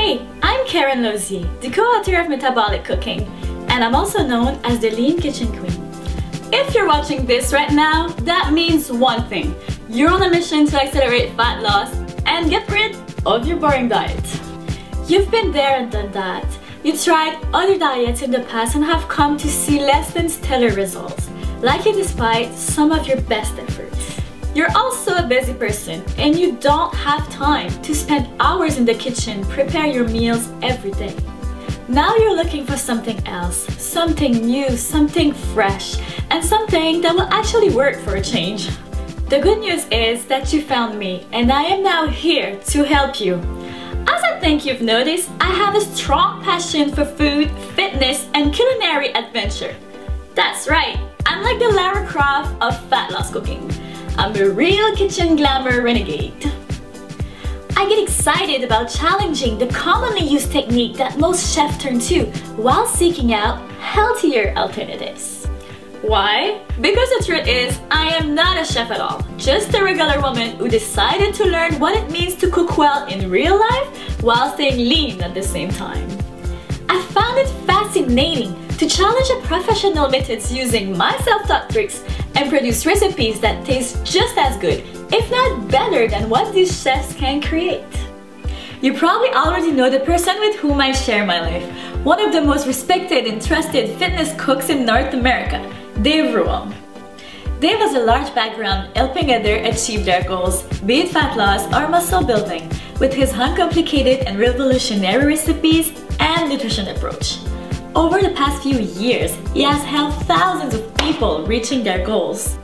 Hey, I'm Karen Lozier, the co-author of Metabolic Cooking, and I'm also known as the Lean Kitchen Queen. If you're watching this right now, that means one thing. You're on a mission to accelerate fat loss and get rid of your boring diet. You've been there and done that. You tried other diets in the past and have come to see less than stellar results, likely despite some of your best efforts. You're also a busy person and you don't have time to spend hours in the kitchen preparing your meals every day. Now you're looking for something else, something new, something fresh, and something that will actually work for a change. The good news is that you found me and I am now here to help you. As I think you've noticed, I have a strong passion for food, fitness, and culinary adventure. That's right, I'm like the Lara Croft of fat loss cooking. I'm a real kitchen glamour renegade. I get excited about challenging the commonly used technique that most chefs turn to while seeking out healthier alternatives. Why? Because the truth is, I am not a chef at all, just a regular woman who decided to learn what it means to cook well in real life while staying lean at the same time. I found it fascinating to challenge the professional methods using my self-taught tricks and produce recipes that taste just as good, if not better than what these chefs can create. You probably already know the person with whom I share my life, one of the most respected and trusted fitness cooks in North America, Dave Ruam. Dave has a large background helping others achieve their goals, be it fat loss or muscle building, with his uncomplicated and revolutionary recipes and nutrition approach. Over the past few years, he has helped thousands of people reaching their goals.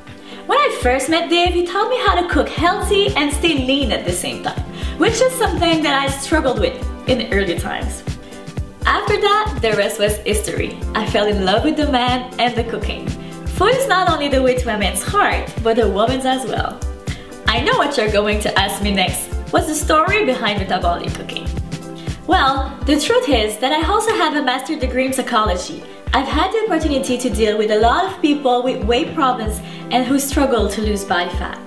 When I first met Dave, he taught me how to cook healthy and stay lean at the same time, which is something that I struggled with in the early times. After that, the rest was history. I fell in love with the man and the cooking. Food is not only the way to a man's heart, but a woman's as well. I know what you're going to ask me next. What's the story behind metabolic cooking? Well, the truth is that I also have a master's degree in psychology. I've had the opportunity to deal with a lot of people with weight problems and who struggle to lose body fat.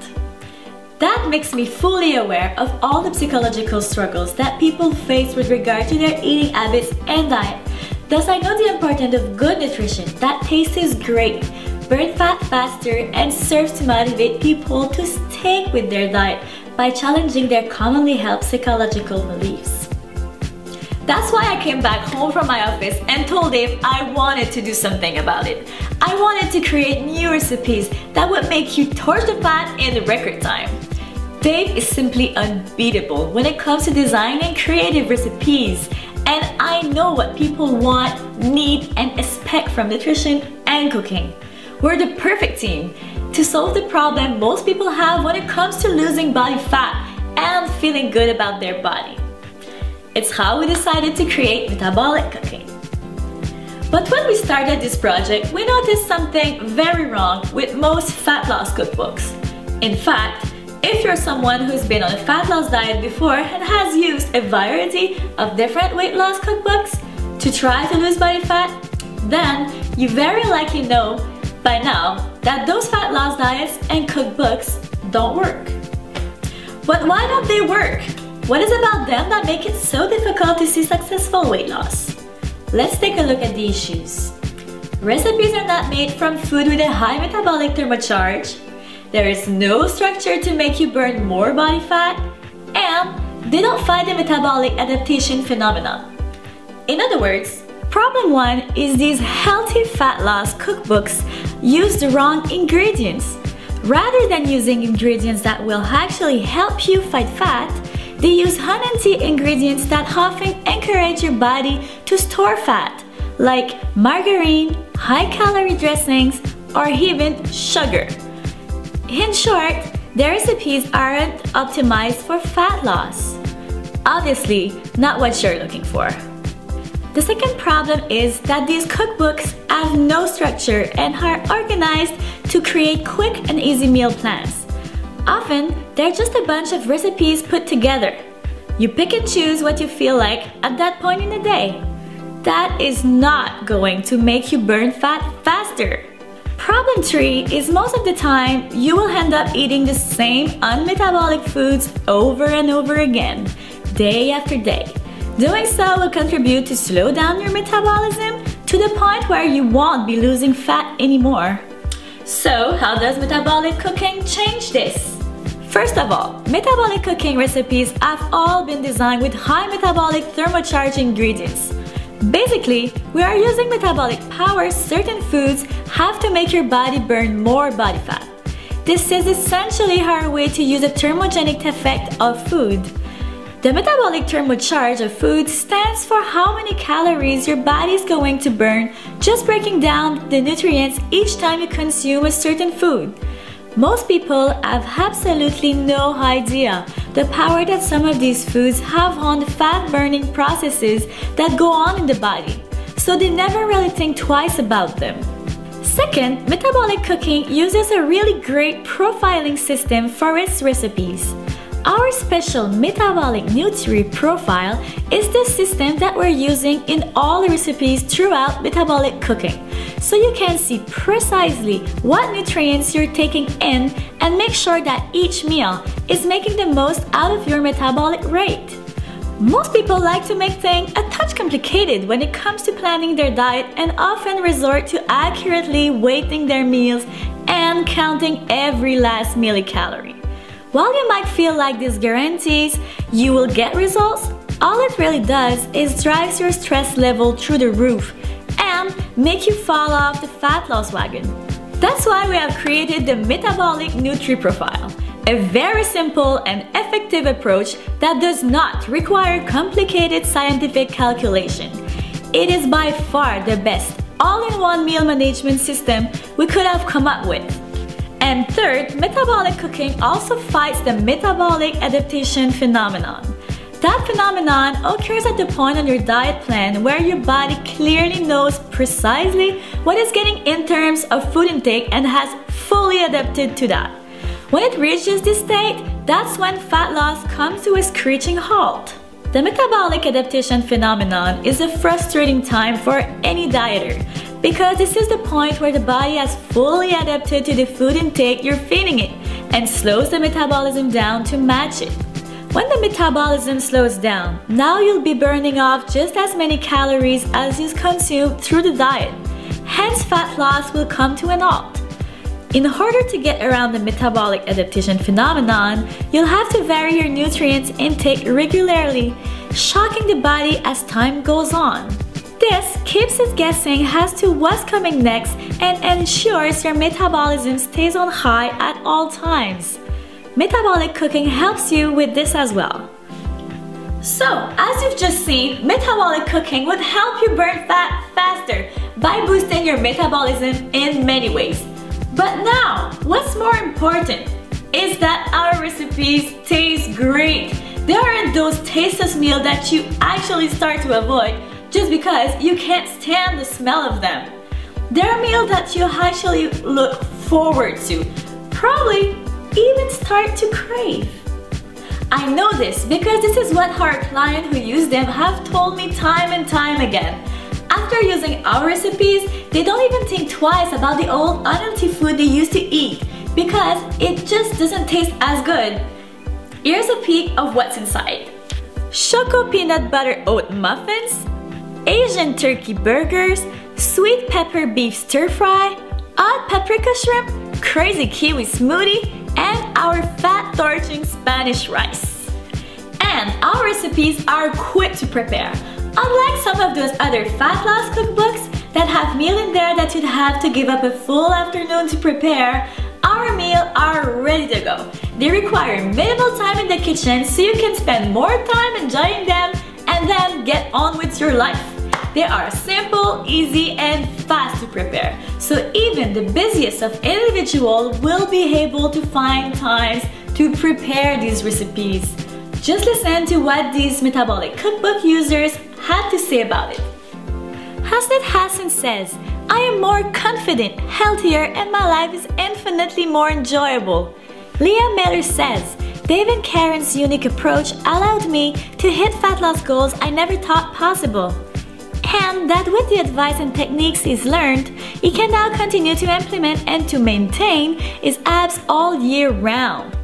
That makes me fully aware of all the psychological struggles that people face with regard to their eating habits and diet. Thus, I know the importance of good nutrition that tastes great, burns fat faster, and serves to motivate people to stick with their diet by challenging their commonly held psychological beliefs. That's why I came back home from my office and told Dave I wanted to do something about it. I wanted to create new recipes that would make you torch the fat in record time. Dave is simply unbeatable when it comes to designing creative recipes, and I know what people want, need, and expect from nutrition and cooking. We're the perfect team to solve the problem most people have when it comes to losing body fat and feeling good about their body. It's how we decided to create Metabolic Cooking. But when we started this project, we noticed something very wrong with most fat loss cookbooks. In fact, if you're someone who's been on a fat loss diet before and has used a variety of different weight loss cookbooks to try to lose body fat, then you very likely know by now that those fat loss diets and cookbooks don't work. But why don't they work? What is about them that make it so difficult to see successful weight loss? Let's take a look at the issues. Recipes are not made from food with a high metabolic thermo-charge. There is no structure to make you burn more body fat, and they don't fight the metabolic adaptation phenomenon. In other words, problem one is these healthy fat loss cookbooks use the wrong ingredients. Rather than using ingredients that will actually help you fight fat, they use unhealthy ingredients that often encourage your body to store fat, like margarine, high-calorie dressings, or even sugar. In short, their recipes aren't optimized for fat loss. Obviously, not what you're looking for. The second problem is that these cookbooks have no structure and are organized to create quick and easy meal plans. Often, they're just a bunch of recipes put together. You pick and choose what you feel like at that point in the day. That is not going to make you burn fat faster. Problem 3 is most of the time, you will end up eating the same unmetabolic foods over and over again, day after day. Doing so will contribute to slow down your metabolism to the point where you won't be losing fat anymore. So, how does metabolic cooking change this? First of all, metabolic cooking recipes have all been designed with high metabolic thermo-charged ingredients. Basically, we are using metabolic power certain foods have to make your body burn more body fat. This is essentially our way to use the thermogenic effect of food. The metabolic thermocharge of food stands for how many calories your body is going to burn just breaking down the nutrients each time you consume a certain food. Most people have absolutely no idea the power that some of these foods have on the fat-burning processes that go on in the body, so they never really think twice about them. Second, metabolic cooking uses a really great profiling system for its recipes. Our special metabolic nutri profile is the system that we're using in all the recipes throughout metabolic cooking, so you can see precisely what nutrients you're taking in and make sure that each meal is making the most out of your metabolic rate. Most people like to make things a touch complicated when it comes to planning their diet and often resort to accurately weighting their meals and counting every last millicalorie. While you might feel like this guarantees you will get results, all it really does is drives your stress level through the roof and make you fall off the fat loss wagon. That's why we have created the Metabolic Nutri Profile, a very simple and effective approach that does not require complicated scientific calculation. It is by far the best all-in-one meal management system we could have come up with. And third, metabolic cooking also fights the metabolic adaptation phenomenon. That phenomenon occurs at the point on your diet plan where your body clearly knows precisely what it's getting in terms of food intake and has fully adapted to that. When it reaches this state, that's when fat loss comes to a screeching halt. The metabolic adaptation phenomenon is a frustrating time for any dieter, because this is the point where the body has fully adapted to the food intake you're feeding it and slows the metabolism down to match it. When the metabolism slows down, now you'll be burning off just as many calories as you consume through the diet. Hence, fat loss will come to an halt. In order to get around the metabolic adaptation phenomenon, you'll have to vary your nutrients intake regularly, shocking the body as time goes on. This keeps us guessing as to what's coming next and ensures your metabolism stays on high at all times. Metabolic cooking helps you with this as well. So, as you've just seen, metabolic cooking would help you burn fat faster by boosting your metabolism in many ways. But now, what's more important is that our recipes taste great. They aren't those tasteless meals that you actually start to avoid just because you can't stand the smell of them. They're meals that you actually look forward to, probably even start to crave. I know this because this is what our clients who use them have told me time and time again. After using our recipes, they don't even think twice about the old unhealthy food they used to eat because it just doesn't taste as good. Here's a peek of what's inside. Choco peanut butter oat muffins, Asian turkey burgers, sweet pepper beef stir fry, hot paprika shrimp, crazy kiwi smoothie, and our fat-torching Spanish rice. And our recipes are quick to prepare. Unlike some of those other fat loss cookbooks that have meals in there that you'd have to give up a full afternoon to prepare, our meals are ready to go. They require minimal time in the kitchen so you can spend more time enjoying them and then get on with your life. They are simple, easy, and fast to prepare, so even the busiest of individuals will be able to find times to prepare these recipes. Just listen to what these metabolic cookbook users had to say about it. Hasnat Hassan says, I am more confident, healthier, and my life is infinitely more enjoyable. Leah Miller says, Dave and Karen's unique approach allowed me to hit fat loss goals I never thought possible. And that with the advice and techniques he's learned, he can now continue to implement and to maintain his abs all year round.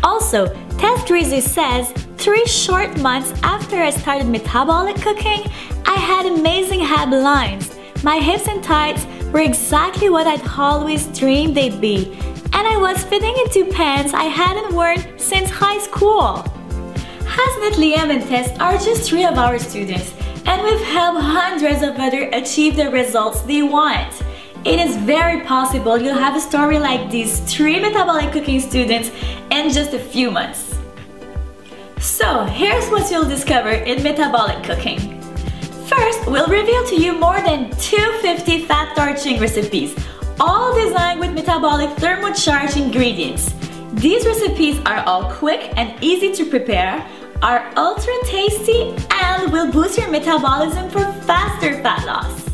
Also, Tess Drizzy says, 3 short months after I started metabolic cooking, I had amazing ab lines. My hips and thighs were exactly what I'd always dreamed they'd be, and I was fitting into pants I hadn't worn since high school. Hasnat, Liam, and Tess are just 3 of our students, and we've helped hundreds of others achieve the results they want. It is very possible you'll have a story like these 3 metabolic cooking students in just a few months. So here's what you'll discover in metabolic cooking. First, we'll reveal to you more than 250 fat torching recipes, all designed with metabolic thermo-charged ingredients. These recipes are all quick and easy to prepare, are ultra tasty, and will boost your metabolism for faster fat loss.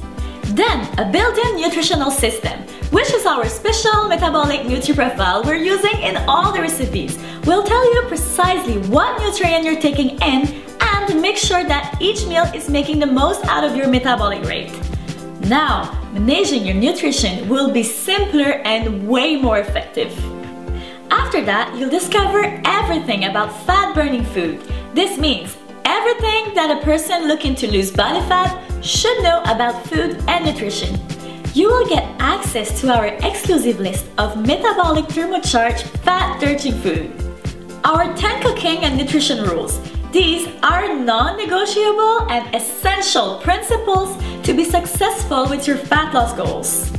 Then, a built-in nutritional system, which is our special metabolic nutri-profile we're using in all the recipes. We'll tell you precisely what nutrient you're taking in and make sure that each meal is making the most out of your metabolic rate. Now, managing your nutrition will be simpler and way more effective. After that, you'll discover everything about fat-burning food. This means everything that a person looking to lose body fat should know about food and nutrition. You will get access to our exclusive list of metabolic thermo-charged fat-torching food. Our 10 cooking and nutrition rules. These are non-negotiable and essential principles to be successful with your fat loss goals.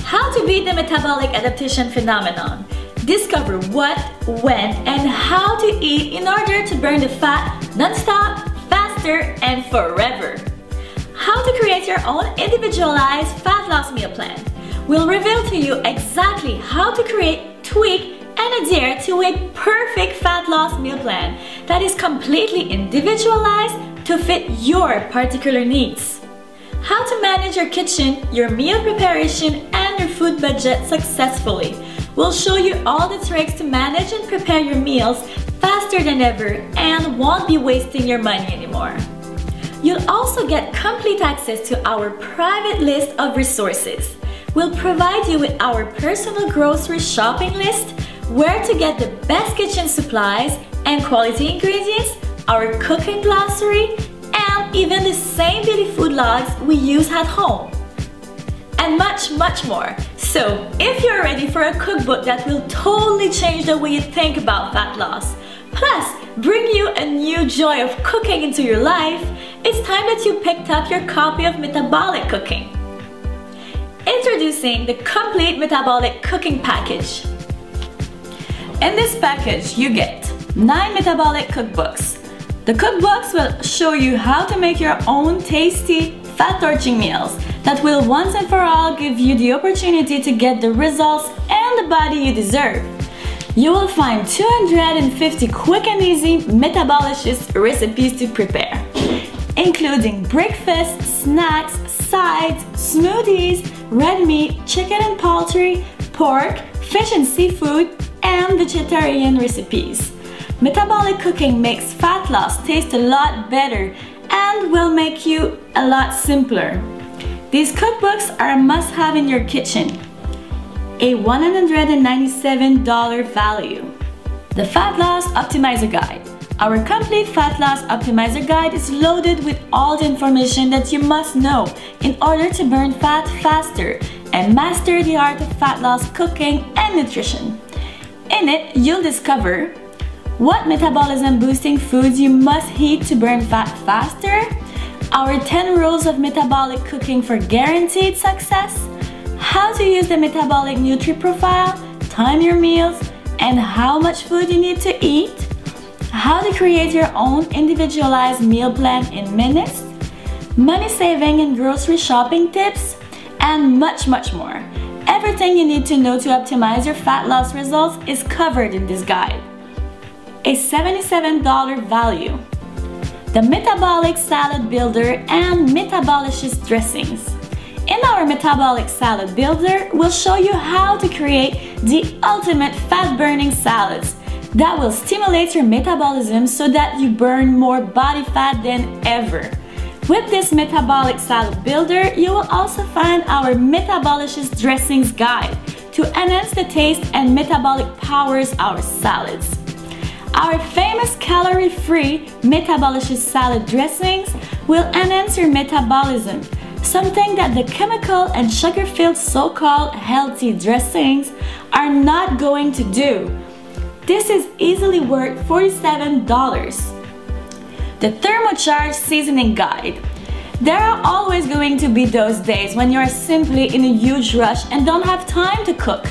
How to beat the metabolic adaptation phenomenon. Discover what, when, and how to eat in order to burn the fat non-stop, faster, and forever. How to create your own individualized fat loss meal plan. We'll reveal to you exactly how to create, tweak, and adhere to a perfect fat loss meal plan that is completely individualized to fit your particular needs. How to manage your kitchen, your meal preparation, and your food budget successfully. We'll show you all the tricks to manage and prepare your meals faster than ever and won't be wasting your money anymore. You'll also get complete access to our private list of resources. We'll provide you with our personal grocery shopping list, where to get the best kitchen supplies and quality ingredients, our cooking glossary, and even the same daily food logs we use at home. And much, much more. So, if you're ready for a cookbook that will totally change the way you think about fat loss, plus bring you a new joy of cooking into your life, it's time that you picked up your copy of Metabolic Cooking. Introducing the complete metabolic cooking package. In this package, you get 9 metabolic cookbooks. The cookbooks will show you how to make your own tasty, fat-torching meals that will once and for all give you the opportunity to get the results and the body you deserve. You will find 250 quick and easy metabolicious recipes to prepare, including breakfast, snacks, sides, smoothies, red meat, chicken and poultry, pork, fish and seafood, and vegetarian recipes. Metabolic cooking makes fat loss taste a lot better and will make you a lot simpler. These cookbooks are a must-have in your kitchen. A $197 value. The Fat Loss Optimizer Guide. Our complete Fat Loss Optimizer Guide is loaded with all the information that you must know in order to burn fat faster and master the art of fat loss cooking and nutrition. In it, you'll discover what metabolism boosting foods you must eat to burn fat faster, our 10 rules of metabolic cooking for guaranteed success, how to use the metabolic nutri-profile, time your meals, and how much food you need to eat, how to create your own individualized meal plan in minutes, money saving and grocery shopping tips, and much, much more. Everything you need to know to optimize your fat loss results is covered in this guide. A $77 value. The Metabolic Salad Builder and Metabolicious Dressings. In our Metabolic Salad Builder, we'll show you how to create the ultimate fat-burning salads that will stimulate your metabolism so that you burn more body fat than ever. With this Metabolic Salad Builder, you will also find our Metabolicious Dressings Guide to enhance the taste and metabolic powers our salads. Our famous calorie-free metabolicious salad dressings will enhance your metabolism, something that the chemical and sugar-filled so-called healthy dressings are not going to do. This is easily worth $47. The thermo-charged seasoning guide. There are always going to be those days when you are simply in a huge rush and don't have time to cook.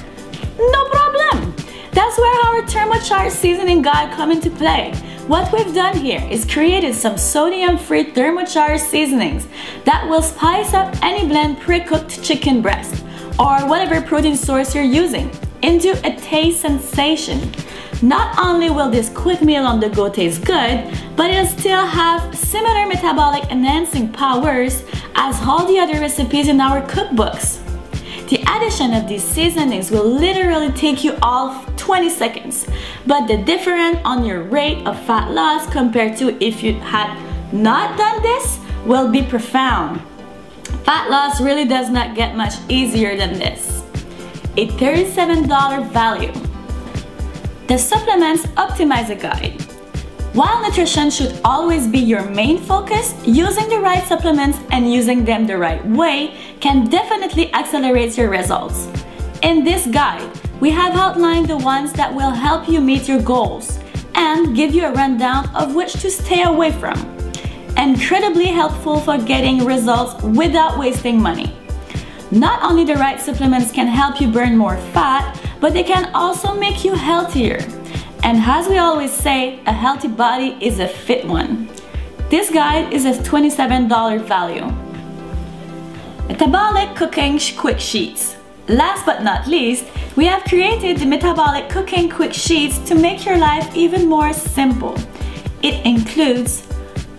No problem! That's where our thermo-charged seasoning guide comes into play. What we've done here is created some sodium-free thermo-charged seasonings that will spice up any blend pre-cooked chicken breast or whatever protein source you're using into a taste sensation. Not only will this quick meal on the go taste good, but it'll still have similar metabolic enhancing powers as all the other recipes in our cookbooks. The addition of these seasonings will literally take you off 20 seconds, but the difference on your rate of fat loss compared to if you had not done this will be profound. Fat loss really does not get much easier than this. A $37 value. The Supplements Optimizer Guide. While nutrition should always be your main focus, using the right supplements and using them the right way can definitely accelerate your results. In this guide, we have outlined the ones that will help you meet your goals and give you a rundown of which to stay away from. Incredibly helpful for getting results without wasting money. Not only the right supplements can help you burn more fat, but they can also make you healthier. And as we always say, a healthy body is a fit one. This guide is a $27 value. Metabolic Cooking Quick Sheets. Last but not least, we have created the Metabolic Cooking Quick Sheets to make your life even more simple. It includes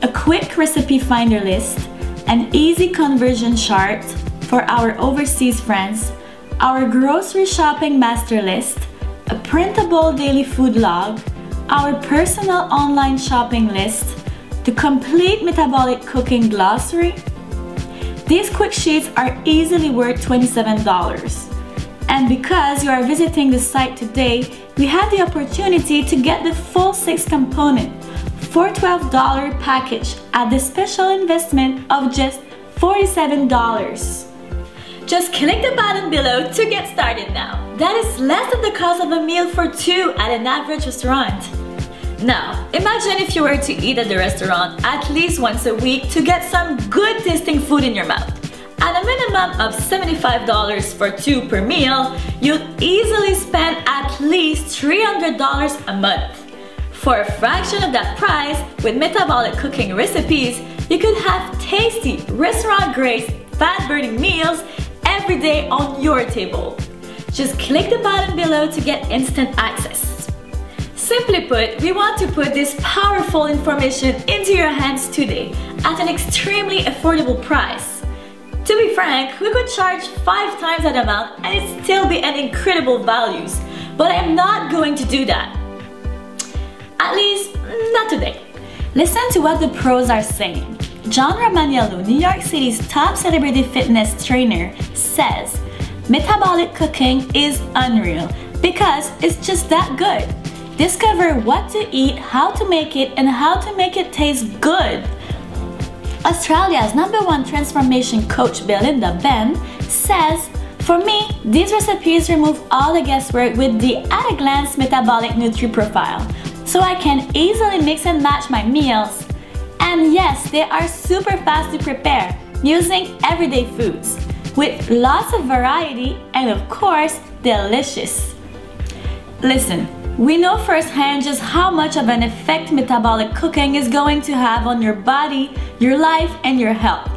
a quick recipe finder list, an easy conversion chart for our overseas friends, our grocery shopping master list, a printable daily food log, our personal online shopping list, the complete metabolic cooking glossary. These quick sheets are easily worth $27. And because you are visiting the site today, we have the opportunity to get the full 6-component for $12 package at the special investment of just $47. Just click the button below to get started now. That is less than the cost of a meal for two at an average restaurant. Now, imagine if you were to eat at the restaurant at least once a week to get some good tasting food in your mouth. At a minimum of $75 for two per meal, you'd easily spend at least $300 a month. For a fraction of that price, with metabolic cooking recipes, you could have tasty, restaurant-grade, fat-burning meals every day on your table. Just click the button below to get instant access. Simply put, we want to put this powerful information into your hands today at an extremely affordable price. To be frank, we could charge 5 times that amount and it'd still be an incredible values, but I'm not going to do that. At least, not today. Listen to what the pros are saying. John Romaniello, New York City's top celebrity fitness trainer, says, metabolic cooking is unreal because it's just that good. Discover what to eat, how to make it, and how to make it taste good. Australia's #1 transformation coach, Belinda Ben, says, for me, these recipes remove all the guesswork with the at-a-glance metabolic nutri profile, so I can easily mix and match my meals. And yes, they are super fast to prepare using everyday foods with lots of variety and of course, delicious. Listen, we know firsthand just how much of an effect metabolic cooking is going to have on your body, your life, and your health.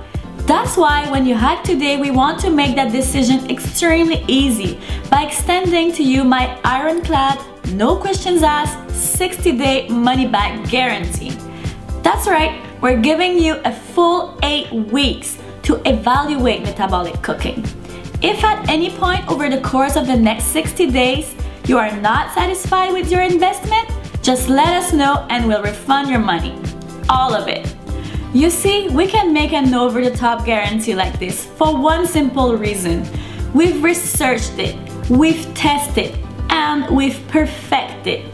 That's why when you hack today, we want to make that decision extremely easy by extending to you my ironclad, no questions asked, 60-day money-back guarantee. That's right, we're giving you a full 8 weeks to evaluate metabolic cooking. If at any point over the course of the next 60 days, you are not satisfied with your investment, just let us know and we'll refund your money. All of it. You see, we can make an over-the-top guarantee like this for one simple reason. We've researched it, we've tested, and we've perfected.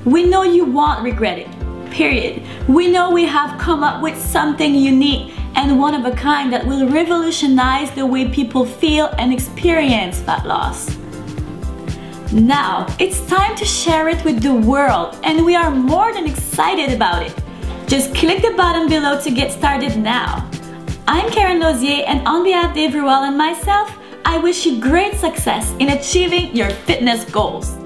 We know you won't regret it, period. We know we have come up with something unique and one of a kind that will revolutionize the way people feel and experience fat loss. Now, it's time to share it with the world, and we are more than excited about it. Just click the button below to get started now. I'm Karen Lozier, and on behalf of Dave Ruel and myself, I wish you great success in achieving your fitness goals.